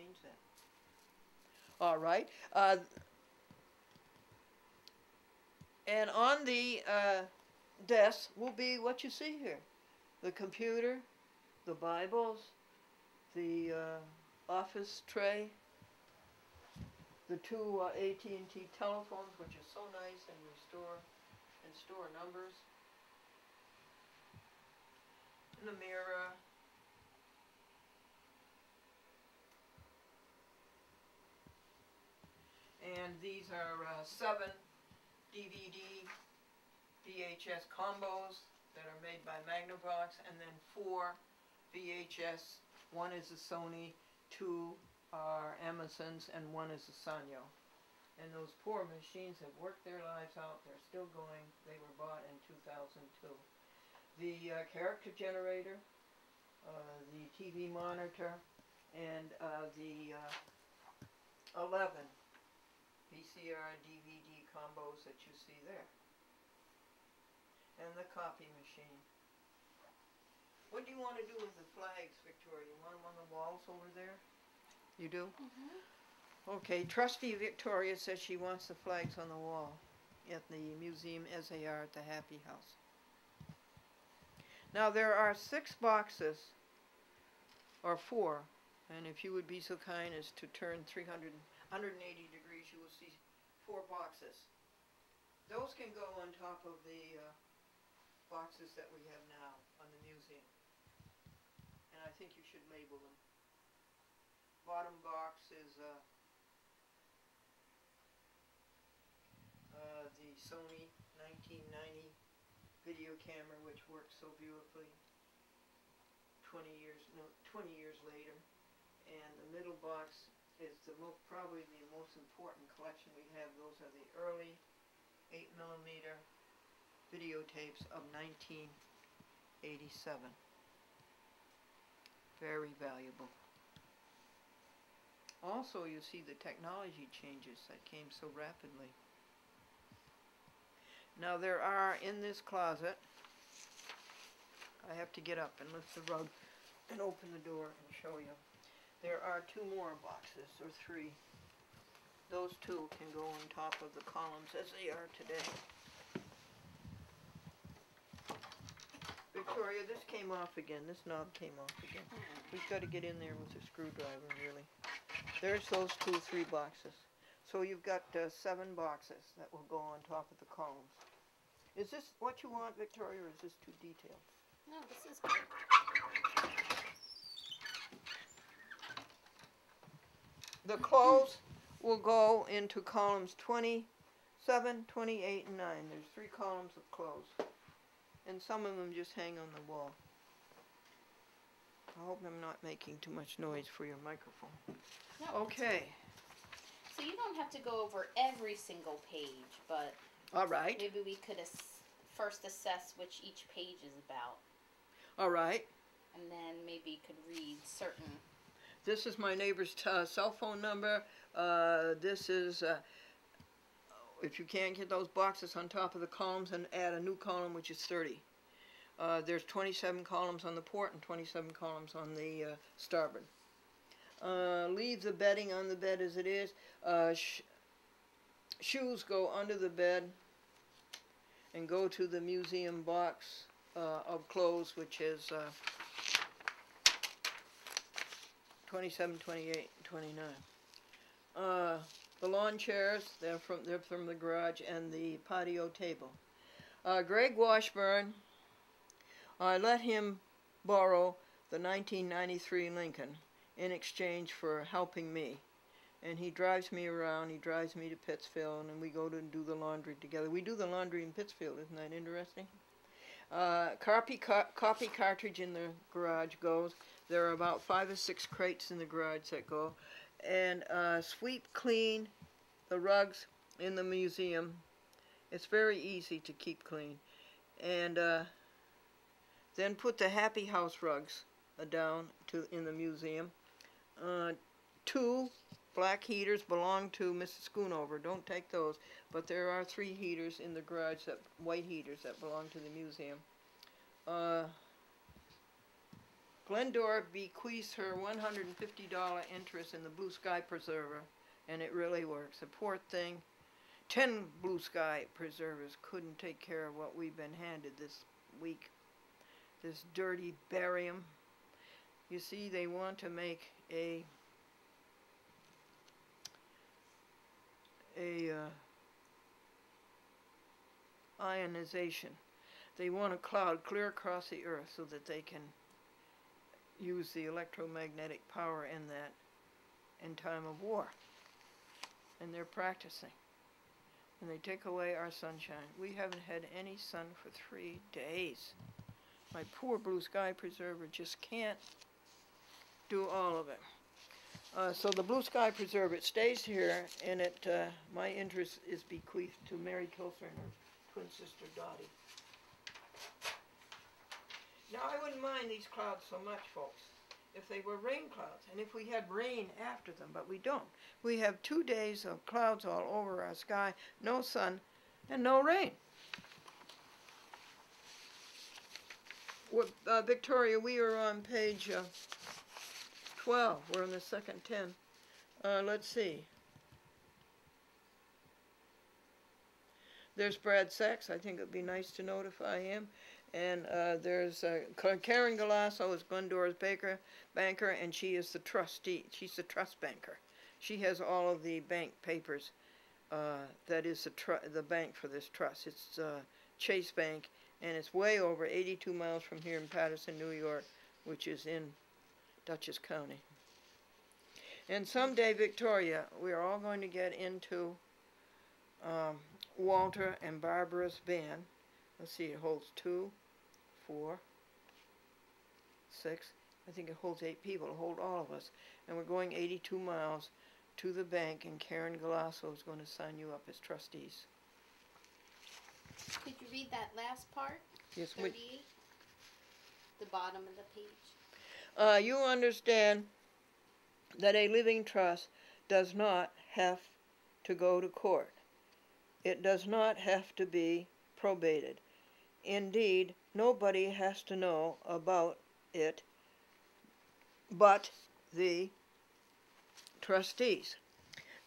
change that. All right. And on the desk will be what you see here. The computer, the Bibles, the office tray, the two AT&T telephones, which is so nice, and store numbers, and the mirror. And these are 7 DVD VHS combos that are made by Magnavox, and then 4 VHS. One is a Sony, 2 are Amazons, and 1 is a Sanyo. And those poor machines have worked their lives out. They're still going. They were bought in 2002. The character generator, the TV monitor, and the 11 VCR DVD combos that you see there. And the copy machine. What do you want to do with the flags, Victoria? You want them on the walls over there? You do? Mm-hmm. Okay, trustee Victoria says she wants the flags on the wall at the museum as they are at the Happy House. Now there are 6 boxes, or 4, and if you would be so kind as to turn 180 degrees, you will see 4 boxes. Those can go on top of the boxes that we have now on the museum. And I think you should label them. Bottom box is the Sony 1990 video camera, which works so beautifully 20 years later. And the middle box is probably the most important collection we have. Those are the early 8mm videotapes of 1987. Very valuable. Also, you see the technology changes that came so rapidly. Now there are in this closet, I have to get up and lift the rug and open the door and show you. There are 2 more boxes, or 3. Those 2 can go on top of the columns as they are today. Victoria, this came off again. This knob came off again. We've got to get in there with a screwdriver, really. There's those 3 boxes. So you've got 7 boxes that will go on top of the columns. Is this what you want, Victoria, or is this too detailed? No, this is good. The clothes will go into columns 27, 28, and 9. There's 3 columns of clothes. And some of them just hang on the wall. I hope I'm not making too much noise for your microphone. No, okay. So you don't have to go over every single page, but all right. Maybe we could first assess which each page is about. All right. And then maybe you could read certain. This is my neighbor's cell phone number. This is, if you can't get those boxes on top of the columns, and add a new column, which is 30. There's 27 columns on the port and 27 columns on the starboard. Leave the bedding on the bed as it is. Shoes go under the bed and go to the museum box of clothes, which is 27, 28, and 29. The lawn chairs, they're from the garage, and the patio table. Greg Washburn, I let him borrow the 1993 Lincoln in exchange for helping me. And he drives me around, he drives me to Pittsfield, and we go to do the laundry together. We do the laundry in Pittsfield, isn't that interesting? Copy cartridge in the garage goes. There are about 5 or 6 crates in the garage that go. And sweep clean the rugs in the museum. It's very easy to keep clean. And then put the Happy House rugs down in the museum. 2 black heaters belong to Mrs. Schoonover. Don't take those. But there are 3 heaters in the garage, white heaters, that belong to the museum. Glendora bequeaths her $150 interest in the Blue Sky Preserver, and it really works. The poor thing, 10 Blue Sky Preservers couldn't take care of what we've been handed this week. This dirty barium. You see, they want to make a ionization. They want a cloud clear across the earth so that they can use the electromagnetic power in that in time of war. And they're practicing. And they take away our sunshine. We haven't had any sun for 3 days. My poor Blue Sky Preserver just can't do all of it. So the Blue Sky Preserver, it stays here, and it my interest is bequeathed to Mary Kilser and her twin sister Dottie. Now I wouldn't mind these clouds so much, folks, if they were rain clouds, and if we had rain after them, but we don't. We have 2 days of clouds all over our sky, no sun, and no rain. Victoria, we are on page 12. We're in the second 10. Let's see. There's Brad Sachs. I think it would be nice to notify him. And there's Karen Galasso is Glendora's banker, and she is the trustee. She's the trust banker. She has all of the bank papers. That is the bank for this trust. It's Chase Bank, and it's way over 82 miles from here in Paterson, New York, which is in Dutchess County. And someday, Victoria, we are all going to get into Walter and Barbara's band. Let's see, it holds 2, 4, 6. I think it holds 8 people. It'll hold all of us. And we're going 82 miles to the bank, and Karen Galasso is going to sign you up as trustees. Could you read that last part? Yes, 38? The bottom of the page. You understand that a living trust does not have to go to court. It does not have to be probated. Indeed, nobody has to know about it but the trustees.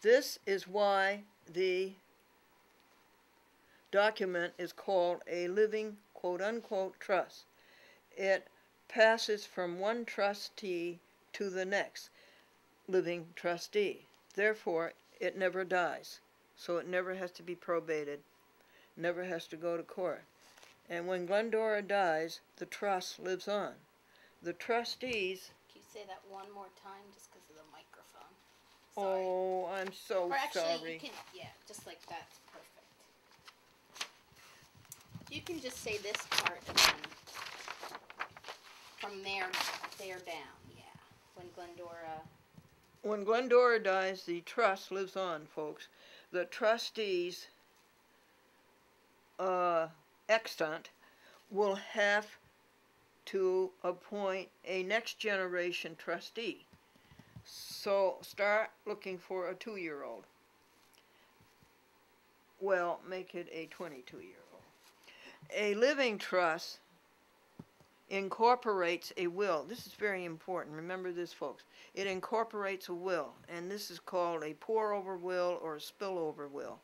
This is why the document is called a living, quote-unquote, trust. It passes from one trustee to the next living trustee. Therefore, it never dies. So it never has to be probated, never has to go to court. And when Glendora dies, the trust lives on. The trustees... Can you say that one more time just because of the microphone? Sorry. Oh, I'm so or actually, sorry. You can, yeah, just like that's perfect. You can just say this part and then from there down, yeah. When Glendora dies, the trust lives on, folks. The trustees, extant, will have to appoint a next generation trustee. So start looking for a 2-year-old. Well, make it a 22-year-old. A living trust incorporates a will. This is very important. Remember this, folks. It incorporates a will, and this is called a pour-over will or a spillover will.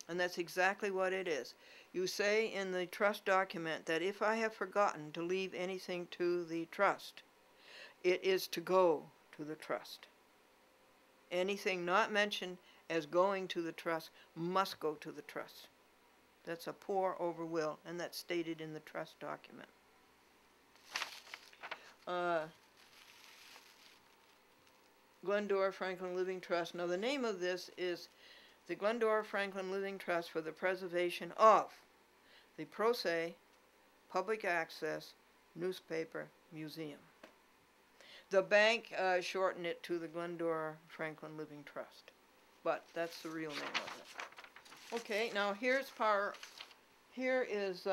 And that's exactly what it is. You say in the trust document that if I have forgotten to leave anything to the trust, it is to go to the trust. Anything not mentioned as going to the trust must go to the trust. That's a pour-over will, and that's stated in the trust document. Glendora Franklin Living Trust. Now the name of this is the Glendora Franklin Living Trust for the Preservation of the Pro Se Public Access Newspaper Museum. The bank shortened it to the Glendora Franklin Living Trust, but that's the real name of it. Okay, now here is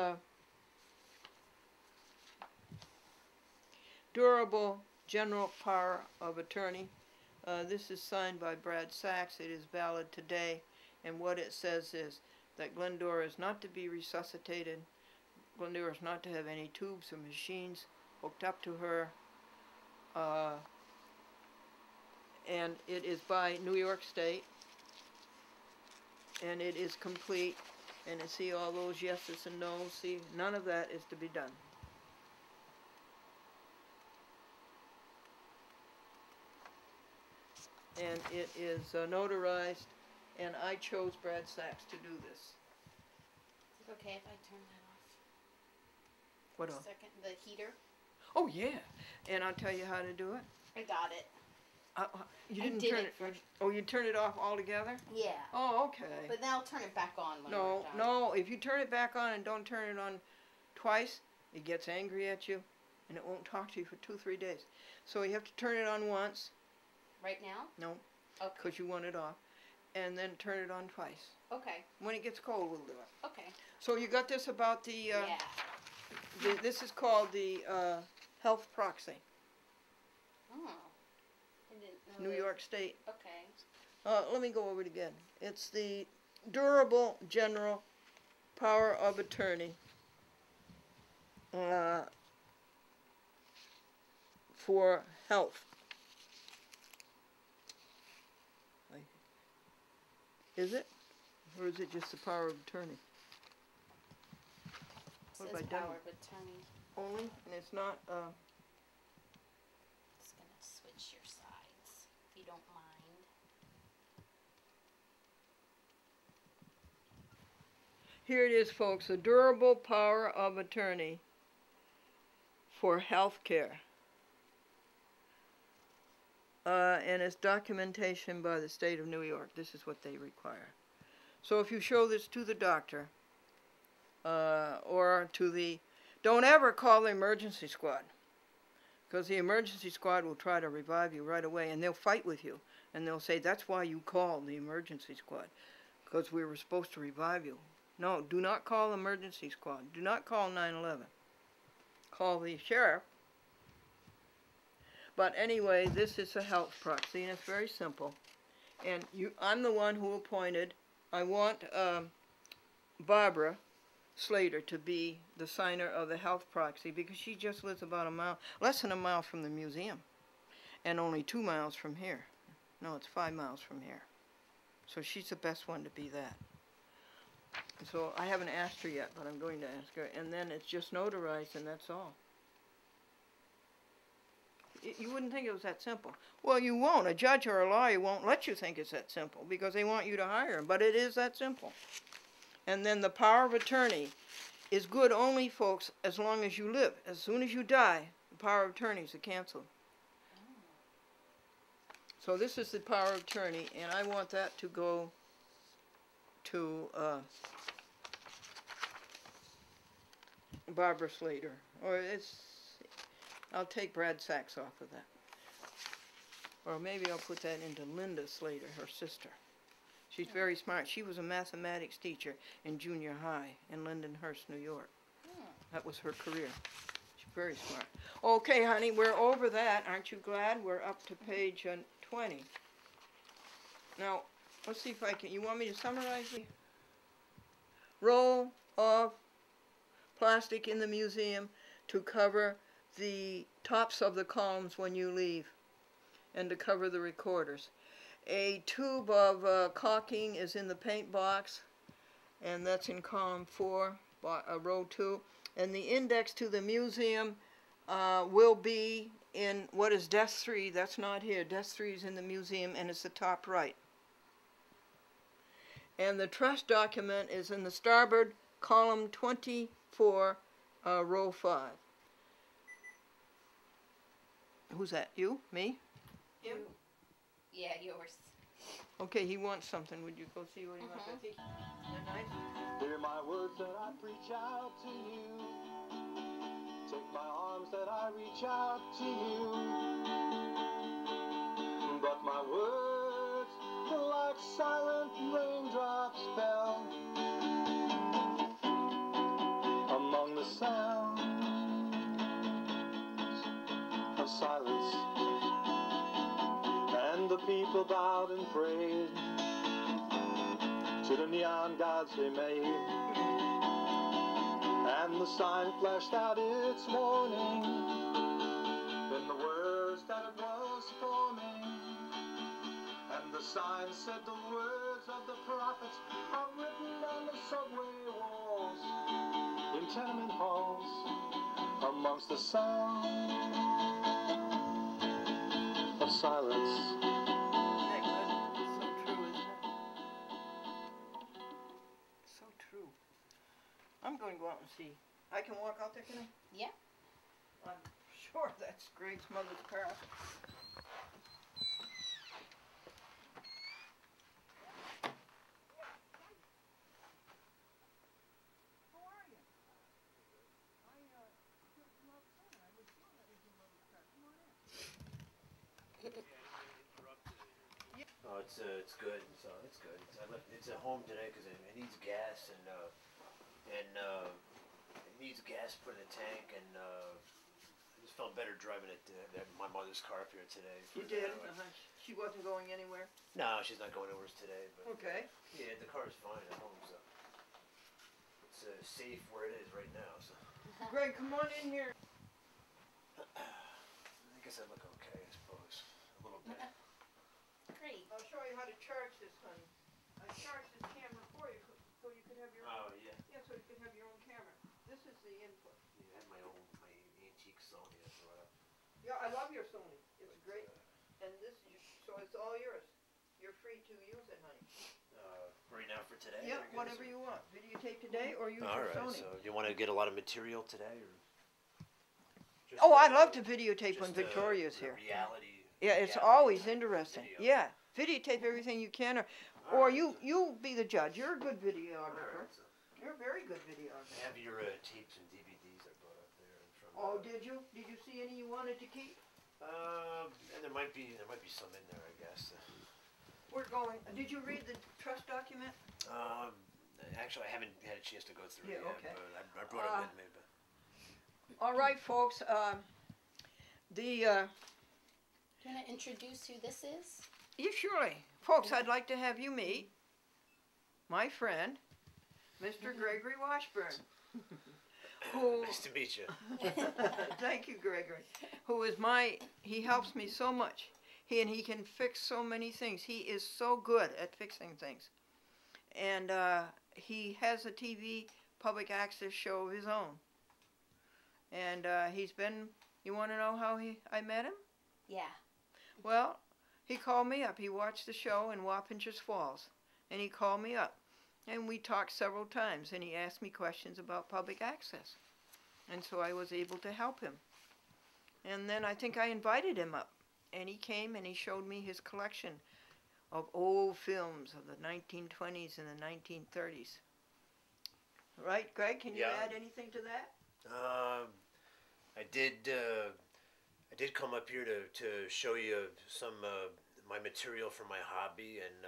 Durable General Power of Attorney. This is signed by Brad Sachs. It is valid today, and what it says is that Glendora is not to be resuscitated. Glendora is not to have any tubes or machines hooked up to her. and it is by New York State, and it is complete. And you see all those yeses and noes. See, none of that is to be done. And it is notarized, and I chose Brad Sachs to do this. Is it okay if I turn that off? What else? Second, the heater. Oh yeah, and I'll tell you how to do it. I got it. You I didn't did turn it it. first. Oh, you turned it off altogether? Yeah. Oh, okay. But now I'll turn it back on when we're No, done. no. If you turn it back on and don't turn it on twice, it gets angry at you, and it won't talk to you for 2-3 days. So you have to turn it on once. Right now? No, Okay. because you want it off, and then turn it on twice. Okay. When it gets cold, we'll do it. Okay. So you got this about the. Yeah. This is called the health proxy. Oh. I didn't know New that. York State. Okay. Let me go over it again. It's the durable general power of attorney for health. Is it? Or is it just the power of attorney? What have Says I done? power of attorney. Only? And it's not, Just gonna switch your sides, if you don't mind. here it is, folks, a durable power of attorney for health care. And it's documentation by the state of New York. This is what they require. So if you show this to the doctor, or to the, don't ever call the emergency squad, because the emergency squad will try to revive you right away, and they'll fight with you, and they'll say, that's why you called the emergency squad, because we were supposed to revive you. No, do not call the emergency squad. Do not call 911. Call the sheriff. But anyway, this is a health proxy, and it's very simple. And I'm the one who appointed, I want Barbara Slater to be the signer of the health proxy, because she just lives about a mile, less than a mile from the museum, and only 2 miles from here. No, it's 5 miles from here. So she's the best one to be that. So I haven't asked her yet, but I'm going to ask her. And then it's just notarized, and that's all. You wouldn't think it was that simple. Well, you won't. A judge or a lawyer won't let you think it's that simple, because they want you to hire him. But it is that simple. And then the power of attorney is good only, folks, as long as you live. As soon as you die, the power of attorneys are canceled. So this is the power of attorney, and I want that to go to Barbara Slater. Or I'll take Brad Sachs off of that. Or maybe I'll put that into Linda Slater, her sister. She's very smart. She was a mathematics teacher in junior high in Lindenhurst, New York. That was her career. She's very smart. Okay, honey, we're over that. Aren't you glad? We're up to page 20. Now, let's see if I can. You want me to summarize the roll of plastic in the museum to cover the tops of the columns when you leave, and to cover the recorders. A tube of caulking is in the paint box, and that's in column 4, row 2. And the index to the museum will be in what is desk 3. That's not here. Desk 3 is in the museum, and it's the top right. And the trust document is in the starboard column 24, row 5. Who's that? You? Me? Him? Yeah, yours. Okay, he wants something. Would you go see what he wants? I think they're nice. Hear my words that I preach out to you. Take my arms that I reach out to you. But my words were like silent raindrops fell among the sounds of silence. And the people bowed and prayed to the neon gods they made. And the sign flashed out its warning in the words that The sign said the words of the prophets are written on the subway walls, in tenement halls, amongst the sound of silence. Isn't that good? It's so true, isn't it? So true. I'm going to go out and see. I can walk out there, can I? Yeah. I'm sure that's Greg's mother's car. How are you? I heard from outside. I was sure that was your mother's car. Come on in. Oh, it's good. So it's good. It's at home today because it needs gas and it needs gas for the tank and I just felt better driving it. My mother's car up here today. You did? She wasn't going anywhere? No, she's not going anywhere today. But Okay. yeah, the car is fine at home. So it's safe where it is right now. So Greg, come on in here. I guess I look okay, I suppose. A little bit. Great. I'll show you how to charge this, honey. I charged this camera for you so you could have your own. Oh yeah. Yeah, so you could have your own camera. This is the input. Yeah, I had my antique Sony I brought up. Yeah, I love your Sony. It's great. And this, so it's all yours. You're free to use it, honey. Right now for today. Yeah, I guess, whatever you want. Videotape today or use All your right. Sony. So you want to get a lot of material today, or? Just, Oh, I love to videotape when just, Victoria's the here. Reality. Yeah, it's reality always type interesting. video. Yeah, videotape everything you can, All or right, you be the judge. You're a good All videographer. right, so You're a very good I videographer. have your tapes and DVDs I brought up there from. Oh, did you? Did you see any you wanted to keep? And there might be some in there, I guess. We're going. Did you read the trust document? Actually, I haven't had a chance to go through Yeah, it yet, okay. but I brought it with me. But All right, folks. Do you want to introduce who this is? Yeah, surely, folks. I'd like to have you meet my friend, Mr. Gregory Washburn. Who? nice to meet you. Thank you, Gregory. Who is he helps me so much. He can fix so many things. He is so good at fixing things. And he has a TV public access show of his own. And he's been, you want to know how I met him? Yeah. Well, he called me up. He watched the show in Wappingers Falls. And he called me up. And we talked several times. And he asked me questions about public access. And so I was able to help him. And then I think I invited him up. And he came and he showed me his collection of old films of the 1920s and the 1930s. Right, Greg? Can you Yeah. add anything to that? I did come up here to show you some my material for my hobby, and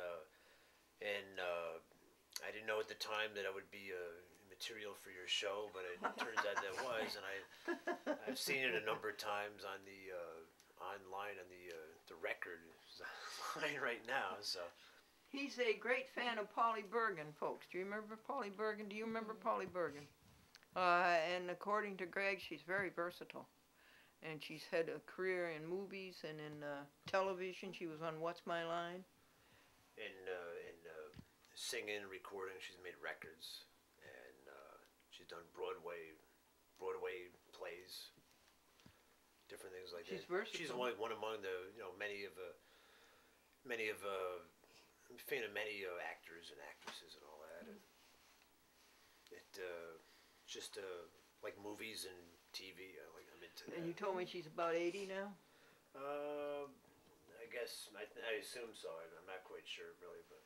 I didn't know at the time that I would be material for your show, but it turns out that was, and I've seen it a number of times on the online on the record line right now. So He's a great fan of Polly Bergen, folks. Do you remember Polly Bergen? Do you remember Polly Bergen? And according to Greg, she's very versatile. And she's had a career in movies and in television. She was on What's My Line? in singing, recording, she's made records, and she's done Broadway plays, different things like She's that. versatile. She's one among the many of I'm a fan of many actors and actresses and all that. And it just like movies and TV. I'm into that. And you told me she's about 80 now? I guess I assume so. I'm not quite sure really, but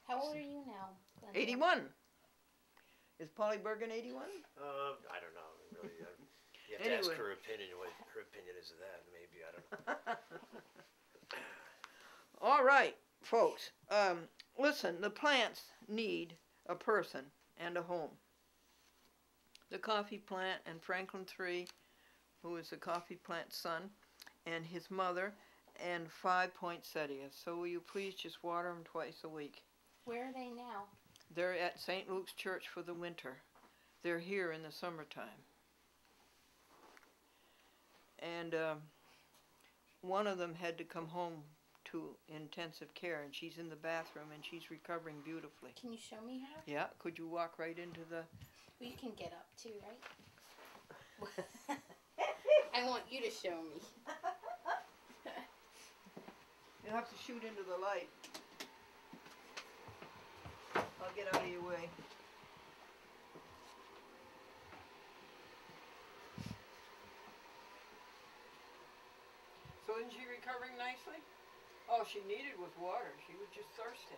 How old are you now, Glenda? 81. Is Polly Bergen 81? I don't know really. You have to ask Anyway. her opinion. What her opinion is of that? Maybe I don't know. All right, folks. Listen, the plants need a person and a home. The coffee plant and Franklin III, who is the coffee plant's son, and his mother, and 5 poinsettias. So will you please just water them twice a week? Where are they now? They're at St. Luke's Church for the winter. They're here in the summertime. And one of them had to come home to intensive care, and she's in the bathroom, and she's recovering beautifully. Can you show me her? Yeah, could you walk right into the... Well, you can get up too, right? I want you to show me. You'll have to shoot into the light. I'll get out of your way. So isn't she recovering nicely? All she needed was water. She was just thirsty.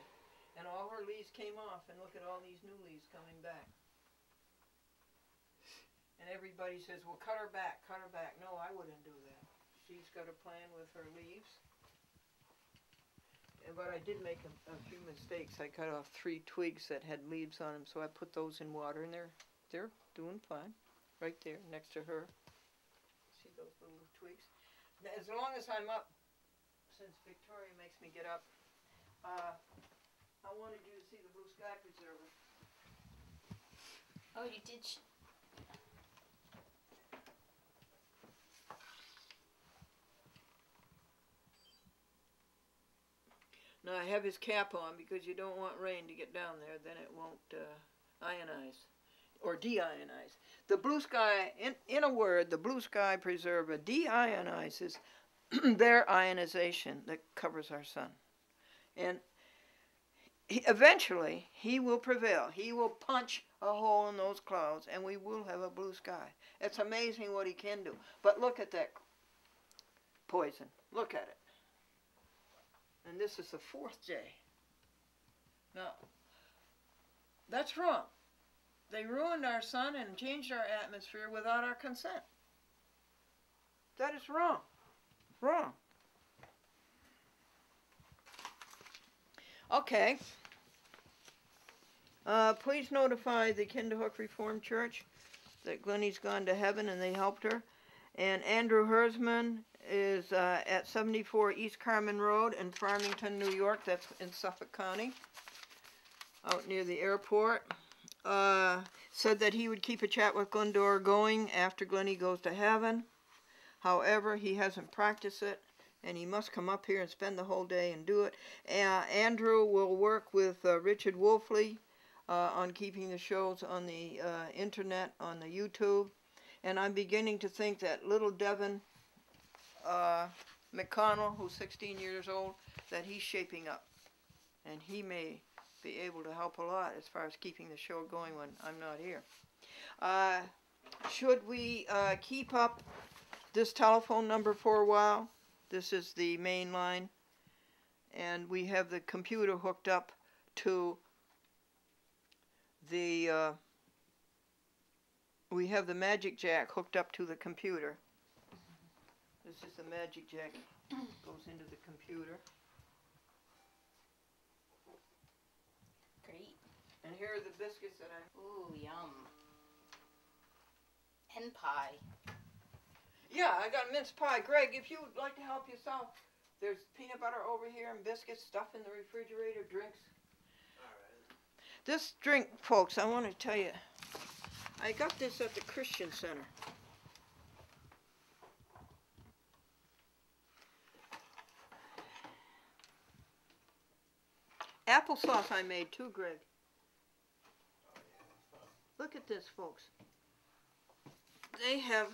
And all her leaves came off, and look at all these new leaves coming back. And everybody says, well, cut her back, cut her back. No, I wouldn't do that. She's got a plan with her leaves. But I did make a few mistakes. I cut off 3 twigs that had leaves on them, so I put those in water, and they're doing fine. Right there, next to her. See those little twigs? Now, as long as I'm up, since Victoria makes me get up, I wanted you to see the blue sky preserver. Oh, you did. Now I have his cap on because you don't want rain to get down there, then it won't ionize or deionize. The blue sky, in a word, the blue sky preserver deionizes their ionization that covers our sun. And eventually he will prevail. He will punch a hole in those clouds and we will have a blue sky. It's amazing what he can do. But look at that poison. Look at it. And this is the 4th day. Now, that's wrong. They ruined our sun and changed our atmosphere without our consent. That is wrong. Wrong. Okay. Please notify the Kinderhook Reformed Church that Glennie's gone to heaven and they helped her. And Andrew Hersman is at 74 East Carmen Road in Farmington, New York. That's in Suffolk County, out near the airport. Said that he would keep a chat with Glendora going after Glennie goes to heaven. However, he hasn't practiced it, and he must come up here and spend the whole day and do it. Andrew will work with Richard Wolfley on keeping the shows on the internet, on the YouTube. And I'm beginning to think that little Devin McConnell, who's 16 years old, that he's shaping up. And he may be able to help a lot as far as keeping the show going when I'm not here. Should we keep up this telephone number for a while? This is the main line. And we have the computer hooked up to the... we have the magic jack hooked up to the computer. This is the magic jack. Goes into the computer. Great. And here are the biscuits that I... Ooh, yum. And pie. Yeah, I got mince pie. Greg, if you would like to help yourself, there's peanut butter over here and biscuits, stuff in the refrigerator, drinks. All right. This drink, folks, I want to tell you, I got this at the Christian Center. Applesauce I made too, Greg. Look at this, folks. They have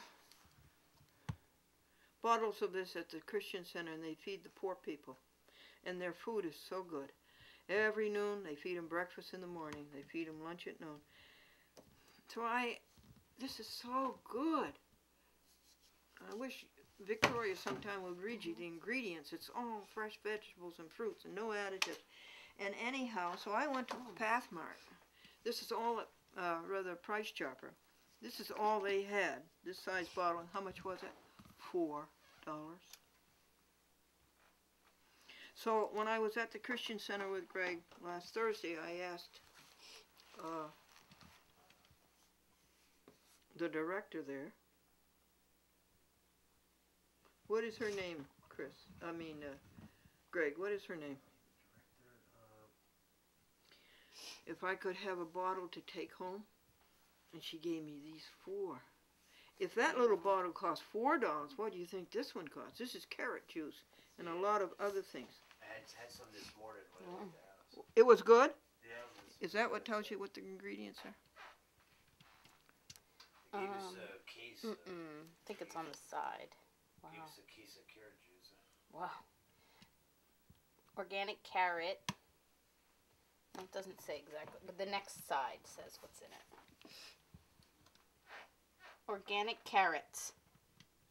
bottles of this at the Christian Center, and they feed the poor people. And their food is so good. Every noon, they feed them breakfast in the morning. They feed them lunch at noon. So this is so good. I wish Victoria sometime would read you the ingredients. It's all fresh vegetables and fruits and no additives. And anyhow, so I went to Pathmart. This is all, rather Price Chopper. This is all they had, this size bottle. How much was it? $4. So when I was at the Christian Center with Greg last Thursday, I asked the director there, what is her name, Chris? Greg, what is her name? If I could have a bottle to take home, and she gave me these 4. If that little bottle cost $4, what do you think this one costs? This is carrot juice and a lot of other things. had some this morning when I left the house. It was good? Yeah. Is that what tells you what the ingredients are? They gave us a case. I think it's on the side. Wow. Gave us a case of carrot juice. Wow. Organic carrot. Well, it doesn't say exactly, but the next side says what's in it. Organic carrots.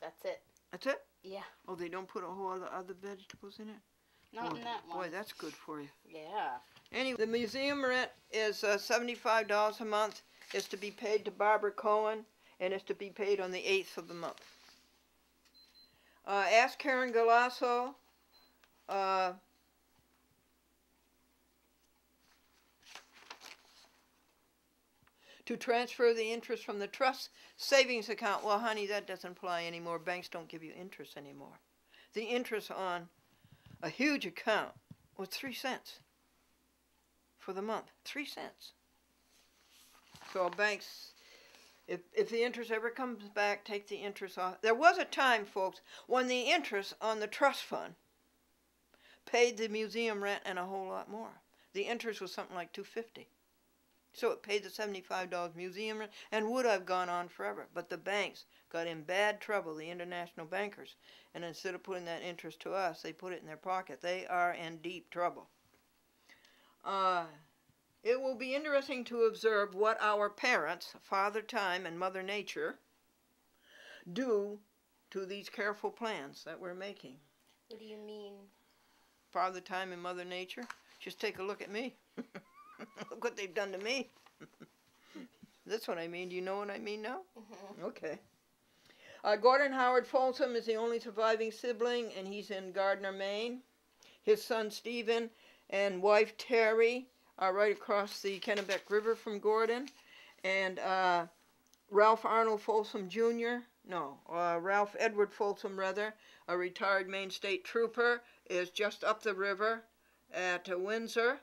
That's it. That's it? Yeah. Oh, they don't put a whole other vegetables in it? Not in that one. Boy, that's good for you. Yeah. Anyway, the museum rent is $75 a month. It's to be paid to Barbara Cohen, and it's to be paid on the 8th of the month. Ask Karen Galasso. To transfer the interest from the trust savings account. Well, honey, that doesn't apply anymore. Banks don't give you interest anymore. The interest on a huge account was 3 cents for the month. 3 cents. So banks, if the interest ever comes back, take the interest off. There was a time, folks, when the interest on the trust fund paid the museum rent and a whole lot more. The interest was something like $2.50. So it paid the $75 museum rent and would have gone on forever. But the banks got in bad trouble, the international bankers, and instead of putting that interest to us, they put it in their pocket. They are in deep trouble. It will be interesting to observe what our parents, Father Time and Mother Nature, do to these careful plans that we're making. What do you mean? Father Time and Mother Nature? Just take a look at me. Look what they've done to me. That's what I mean. Do you know what I mean now? Okay. Gordon Howard Folsom is the only surviving sibling, and he's in Gardner, Maine. His son Stephen and wife Terry are right across the Kennebec River from Gordon. And Ralph Arnold Folsom Jr., Ralph Edward Folsom, rather, a retired Maine State Trooper, is just up the river at Windsor.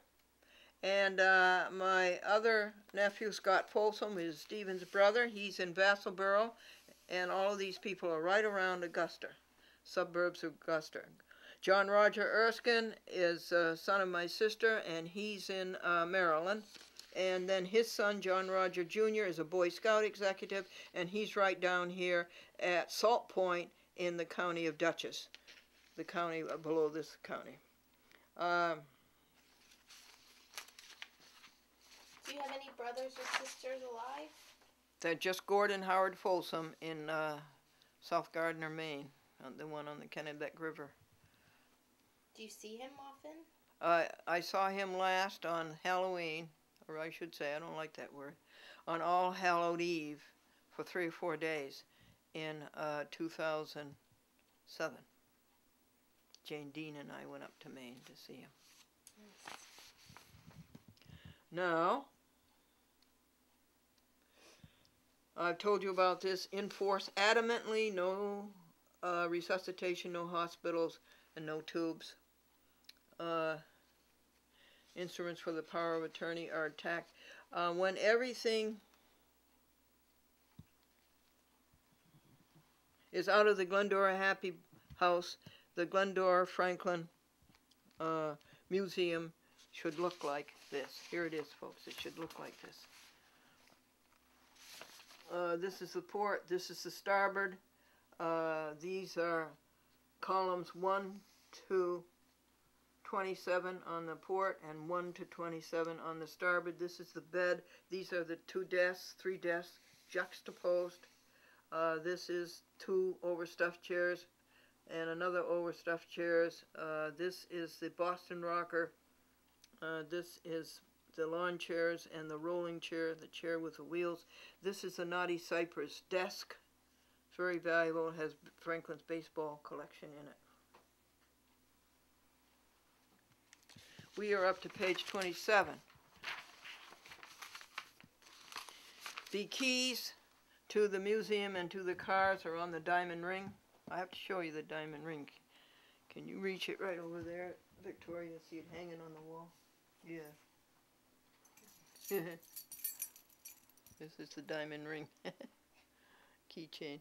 And my other nephew, Scott Folsom, is Stephen's brother. He's in Vassalboro, and all of these people are right around Augusta, suburbs of Augusta. John Roger Erskine is son of my sister, and he's in Maryland. And then his son, John Roger Jr., is a Boy Scout executive, and he's right down here at Salt Point in the county of Dutchess, the county below this county. Do you have any brothers or sisters alive? They're just Gordon Howard Folsom in South Gardner, Maine, the one on the Kennebec River. Do you see him often? I saw him last on Halloween, or I should say, I don't like that word, on All Hallowed Eve for 3 or 4 days in 2007. Jane Dean and I went up to Maine to see him. Yes. Now, I've told you about this. Enforce adamantly no resuscitation, no hospitals, and no tubes. Instruments for the power of attorney are attacked. When everything is out of the Glendora Happy House, the Glendora Franklin Museum should look like this. Here it is, folks. It should look like this. This is the port. This is the starboard. These are columns 1 to 27 on the port and 1 to 27 on the starboard. This is the bed. These are the 2 desks, 3 desks juxtaposed. This is 2 overstuffed chairs and another overstuffed chairs. This is the Boston rocker. This is the lawn chairs and the rolling chair, the chair with the wheels. This is the Knotty Cypress desk. It's very valuable. It has Franklin's baseball collection in it. We are up to page 27. The keys to the museum and to the cars are on the diamond ring. I have to show you the diamond ring. Can you reach it right over there, Victoria? See it hanging on the wall? Yeah. This is the diamond ring. Keychain.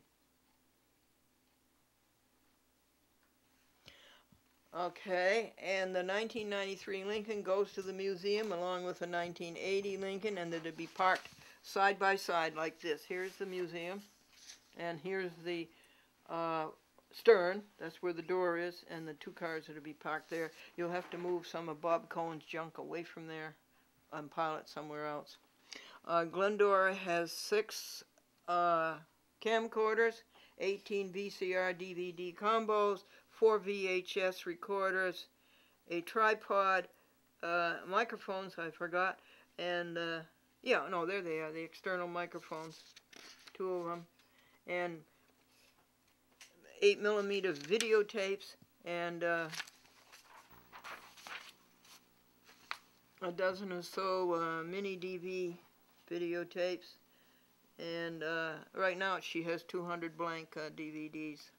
Okay, and the 1993 Lincoln goes to the museum along with the 1980 Lincoln, and they're to be parked side by side like this. Here's the museum, and here's the stern. That's where the door is, and the two cars are to be parked there. You'll have to move some of Bob Cohen's junk away from there and pile it somewhere else. Glendora has 6 camcorders, 18 VCR DVD combos, 4 VHS recorders, a tripod, microphones, I forgot, and yeah, no, there they are, the external microphones, 2 of them, and 8mm videotapes, and a dozen or so mini DV videotapes, and right now she has 200 blank DVDs.